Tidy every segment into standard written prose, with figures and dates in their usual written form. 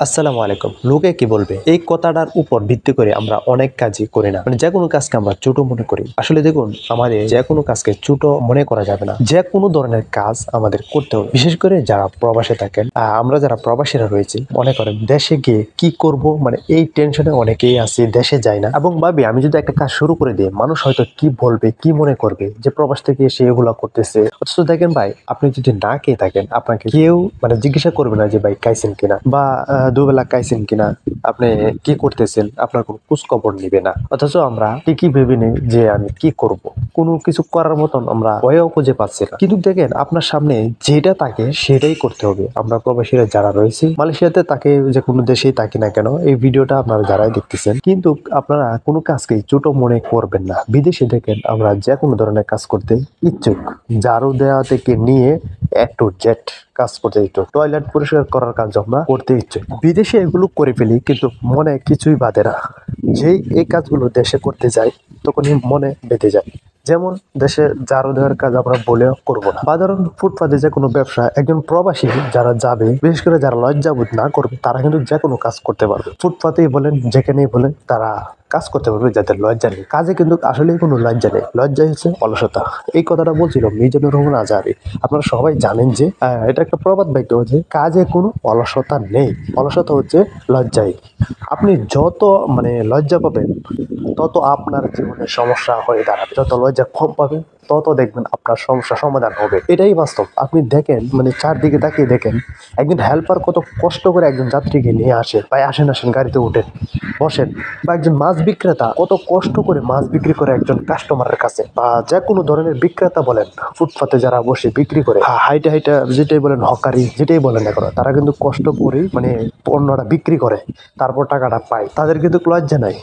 আসসালামু আলাইকুম। লোকে কি বলবে এই কথাটার উপর ভিত্তি করে আমরা অনেক কাজই করি না, যে কোনো কাজকে আমরা ছোট মনে করি। আসলে দেখুন, আমাদের যে কোনো কাজকে ছোট মনে করা যাবে না। যে কোনো ধরনের কাজ আমাদের করতে হবে, বিশেষ করে যারা প্রবাসে থাকেন। আমরা যারা প্রবাসীরা রয়েছি, মনে করেন দেশে গিয়ে কি করব, মানে এই টেনশনে অনেকেই আছি, দেশে যায় না এবং ভাবি আমি যদি একটা কাজ শুরু করে দিই, মানুষ হয়তো কি বলবে, কি মনে করবে যে প্রবাস থেকে এসে এগুলা করতেছে। অথচ দেখেন ভাই, আপনি যদি না খেয়ে থাকেন, আপনাকে কেউ মানে জিজ্ঞাসা করবে না যে ভাই খাইছেন কিনা, বা দুবেলা খাইছেন কিনা, আপনি কি করতেছেন, আপনার কোনো খোঁজ খবর নিবে না। অথচ আমরা ঠিকই ভেবে নিই যে আমি কি করব, কোনো কিছু করার মতন আমরা ভয়ও খুঁজে পাচ্ছি না। কিন্তু দেখেন, আপনার সামনে যেটা থাকে সেটাই করতে হবে। আমরা প্রবাসীরা যারা রয়েছি মালয়েশিয়াতে, তাকে যে কোনো দেশেই থাকি না কেন, এই ভিডিওটা আপনারা যারাই দেখতেছেন, কিন্তু আপনারা কোনো কাজকেই ছোট মনে করবেন না। বিদেশে দেখেন, আমরা যে কোনো ধরনের কাজ করতে ইচ্ছুক, ঝাড়ু দেওয়া থেকে নিয়ে একটু জেট কাজ করতে ইচ্ছুক, টয়লেট পরিষ্কার করার কাজ আমরা করতে ইচ্ছুক। বিদেশে এগুলো করে ফেলি, কিন্তু মনে কিছুই বাঁধে না। যেই এই কাজগুলো দেশে করতে যাই, তখনই মনে বেঁধে যায়। যেমন দেশে ঝাড়ু দেওয়ার কাজ আমরা বলেও করবো না, বা ধরুন ফুটপাতে যে কোনো ব্যবসা, একজন প্রবাসী যারা যাবে, বিশেষ করে যারা লজ্জাবোধ না করবে, তারা কিন্তু যে কোনো কাজ করতে পারবে। ফুটপাতেই বলেন, যেখানেই বলেন, তারা কাজ করতে পারবে যাদের লজ্জা নেই। কাজে কিন্তু আসলেই কোনো লজ্জা নেই, লজ্জা হচ্ছে অলসতা। এই কথাটা বলছিল মিজানুর রহমান আজহারি। আপনারা সবাই জানেন যে এটা একটা প্রবাদ বাক্য, যে কাজে কোনো অলসতা নেই, অলসতা হচ্ছে লজ্জাই। আপনি যত মানে লজ্জা পাবেন, তত আপনার জীবনে সমস্যা হয়ে দাঁড়াবে। যত লজ্জা কম পাবেন, তত দেখবেন আপনার সমস্যা সমাধান হবে। এটাই বাস্তব। আপনি দেখেন, মানে চারদিকে তাকিয়ে দেখেন, একজন হেল্পার কত কষ্ট করে একজন যাত্রীকে নিয়ে আসে, ভাই আসেন আসেন গাড়িতে উঠেন, বসেন। বা একজন মাছ বিক্রেতা কত কষ্ট করে মাছ বিক্রি করে একজন কাস্টমারের কাছে, বা যে কোনো ধরনের বিক্রেতা বলেন, ফুটপাতে যারা বসে বিক্রি করে, হাইটা হাইটা যেটাই বলেন, হকারি যেটাই বলেন না কেন, তারা কিন্তু কষ্ট করে মানে পণ্যটা বিক্রি করে, তারপর টাকাটা পায়। তাদের কিন্তু লজ্জা নাই।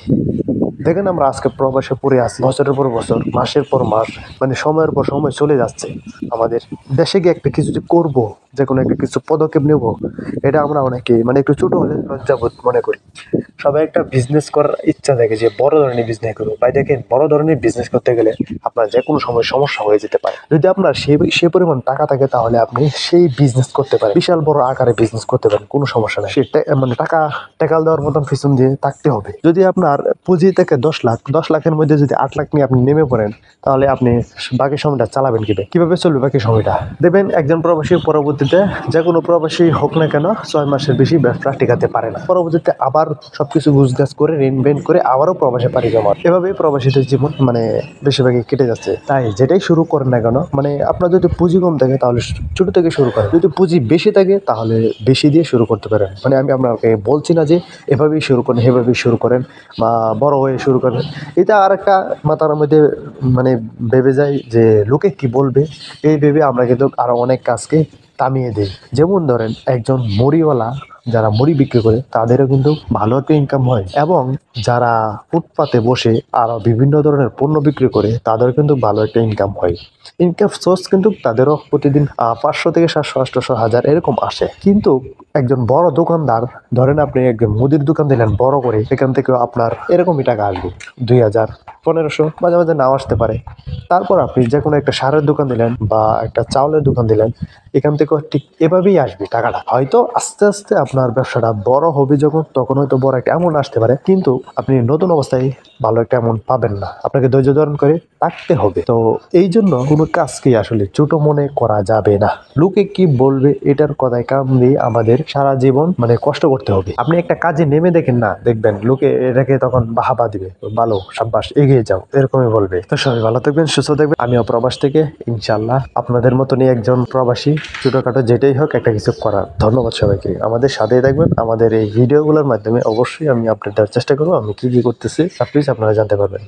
দেখেন, আমরা আজকে প্রবাসে পড়ে আছি, বছরের পর বছর, মাসের পর মাস, মানে সময়ের পর সময় চলে যাচ্ছে। আমাদের দেশে গিয়ে একটা কিছু যে করবো, যে কোনো একটা কিছু পদক্ষেপ নেব, এটা আমরা অনেকে মানে একটু ছোট হলে লজ্জাবোধ মনে করি। সবাই একটা বিজনেস করার ইচ্ছা থাকে যে বড় ধরনের বিজনেস করবো। ভাই দেখেন, বড় ধরনের বিজনেস করতে গেলে আপনার যে কোনো সময় সমস্যা হয়ে যেতে পারে। যদি আপনার সে পরিমাণ টাকা থাকে, তাহলে আপনি সেই বিজনেস করতে পারেন, বিশাল বড় আকারে বিজনেস করতে পারেন, কোনো সমস্যা নেই। সেটা মানে টাকা টেকাল দেওয়ার মতন পিছন দিয়ে থাকতে হবে। যদি আপনার পুঁজি থেকে 10 লাখের মধ্যে যদি 8 লাখ নিয়ে আপনি নেমে পড়েন, তাহলে আপনি বাকি সময়টা চালাবেন কিভাবে চলবে বাকি সময়টা? দেখবেন, একজন প্রবাসী পরবর্তীতে, যে কোনো প্রবাসী হোক না কেন, 6 মাসের বেশি ব্যবসা টিকাতে পারে না। পরবর্তীতে আবার সবকিছু গুছগাছ করে ঋণ বেন করে আবারও প্রবাসে পাড়ি জমা। এভাবেই প্রবাসীদের জীবন মানে বেশিরভাগই কেটে যাচ্ছে। তাই যেটাই শুরু করেন না কেন, মানে আপনার যদি পুঁজি কম থাকে, তাহলে ছোট থেকে শুরু করেন। যদি পুঁজি বেশি থাকে, তাহলে বেশি দিয়ে শুরু করতে পারেন। মানে আমি আপনাকে বলছি না যে এভাবেই শুরু করেন, এভাবেই শুরু করেন, বা বড় হয়ে শুরু করেন। এটা আর একটা মাথার মধ্যে মানে ভেবে যায় যে লোকে কি বলবে, এই ভেবে আমরা কিন্তু আরো অনেক কাজকে থামিয়ে দিই। যেমন ধরেন, একজন মুড়িওয়ালা, যারা মুড়ি বিক্রি করে, তাদেরও কিন্তু ভালো একটা ইনকাম হয়, এবং যারা ফুটপাতে বসে আরো বিভিন্ন ধরনের পণ্য বিক্রি করে, তাদের কিন্তু ভালো একটা ইনকাম হয়। ইনকাম সোর্স কিন্তু তাদেরও প্রতিদিন 500 থেকে 700, 800, 1000 এরকম আসে। কিন্তু একজন বড় দোকানদার, ধরেন আপনি একজন মুদির দোকান দিলেন বড় করে, এখান থেকে আপনার এরকমই টাকা আসবে, 2000, 1500, মাঝে মাঝে নাও আসতে পারে। তারপর আপনি যে কোনো একটা সারের দোকান দিলেন, বা একটা চাউলের দোকান দিলেন, এখান থেকে ঠিক এভাবেই আসবে টাকাটা। হয়তো আস্তে আস্তে আপনার ব্যবসাটা বড় হবে যখন, তখন হয়তো বড় একটা অ্যামাউন্ট আসতে পারে, কিন্তু আপনি নতুন অবস্থায় ভালো একটা অ্যামাউন্ট পাবেন না। আপনাকে ধৈর্য ধারণ করে থাকতে হবে। তো এই জন্য কোনো কাজকে আসলে ছোট মনে করা যাবে না। লোকে কি বলবে এটার কথায় কাম দিয়ে আমাদের সারা জীবন মানে কষ্ট করতে হবে। আপনি একটা কাজে নেমে দেখেন না, দেখবেন লোকে এটাকে তখন বাহাবা দিবে, ভালো, সাব্বাস, এগিয়ে যাও, এরকমই বলবে। তো সবাই ভালো থাকবেন, সুস্থ থাকবেন। আমিও প্রবাস থেকে ইনশাআল্লাহ আপনাদের মতনই একজন প্রবাসী, ছোটখাটো যেটাই হোক একটা কিছু করার। ধন্যবাদ সবাইকে। আমাদের সাথেই থাকবেন। আমাদের এই ভিডিওগুলোর মাধ্যমে অবশ্যই আমি আপডেট দেওয়ার চেষ্টা করবো, আমি কি করতেছি, প্লিজ আপনারা জানতে পারবেন।